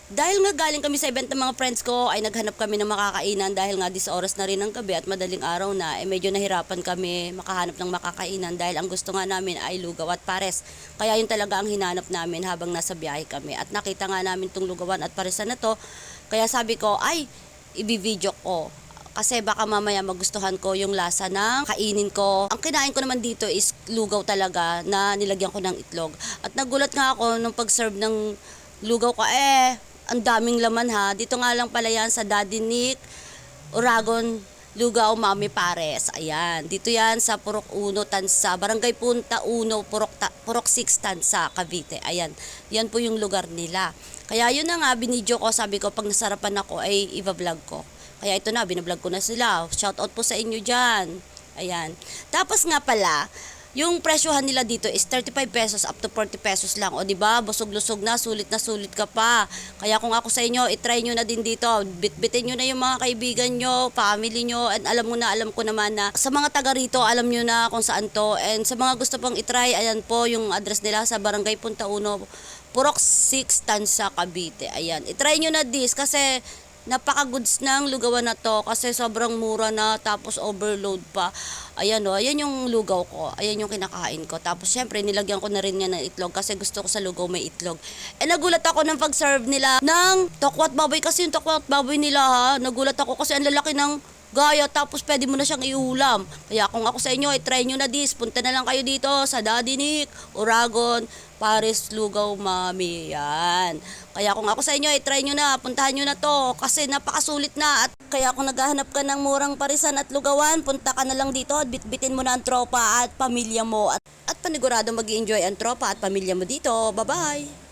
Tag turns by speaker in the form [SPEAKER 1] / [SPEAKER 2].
[SPEAKER 1] Dahil nga galing kami sa event ng mga friends ko, ay naghanap kami ng makakainan dahil nga sa oras na rin ng gabi at madaling araw na, medyo nahirapan kami makahanap ng makakainan dahil ang gusto nga namin ay lugaw at pares. Kaya yun talaga ang hinanap namin habang nasa biyahe kami. At nakita nga namin tong lugawan at paresan na to, kaya sabi ko, ay, i-video ko. Kasi baka mamaya magustuhan ko yung lasa ng kainin ko. Ang kinain ko naman dito is lugaw talaga na nilagyan ko ng itlog. At nagulat nga ako nung pag-serve ng lugaw ko, ang daming laman ha. Dito nga lang pala yan sa Daddy Nick, Uragon, Lugaw, Mami Pares. Ayan. Dito yan sa Purok 1, Tansa. Barangay Punta 1, Purok 6, Tansa, Cavite. Ayan. Yan po yung lugar nila. Kaya yun na nga, binidyo ko. Sabi ko, pag nasarapan ako, ay i-vlog ko. Kaya ito na, binablog ko na sila. Shout out po sa inyo dyan. Ayan. Tapos nga pala, yung presyohan nila dito is 35 pesos up to 40 pesos lang. O di ba? Busog-lusog na sulit ka pa. Kaya kung ako sa inyo, i-try nyo na din dito. Bitbitin nyo na yung mga kaibigan nyo, family nyo, and alam ko naman na sa mga taga rito, alam nyo na kung saan to. And sa mga gusto pang i-try, ayan po yung address nila sa Barangay Punta 1, Purok 6, Tansa, Cavite. Ayan. I-try nyo na this kasi napaka-goods ng lugawan na to kasi sobrang mura na tapos overload pa. Ayan o, ayan yung lugaw ko. Ayan yung kinakain ko. Tapos syempre nilagyan ko na rin yan ng itlog kasi gusto ko sa lugaw may itlog. Nagulat ako ng pag-serve nila ng tokwat baboy kasi yung tokwat baboy nila ha. Nagulat ako kasi ang lalaki ng gaya tapos pwede mo na siyang iulam. Kaya kung ako sa inyo, try nyo na this. Punta na lang kayo dito sa Daddy Nick, Uragon, Pares, Lugaw, Mami. Yan. Kaya kung ako sa inyo, try nyo na. Puntahan nyo na to kasi napakasulit na. At kaya kung naghahanap ka ng murang parisan at lugawan, punta ka na lang dito at bitbitin mo na ang tropa at pamilya mo. At panigurado mag-i-enjoy ang tropa at pamilya mo dito. Bye-bye!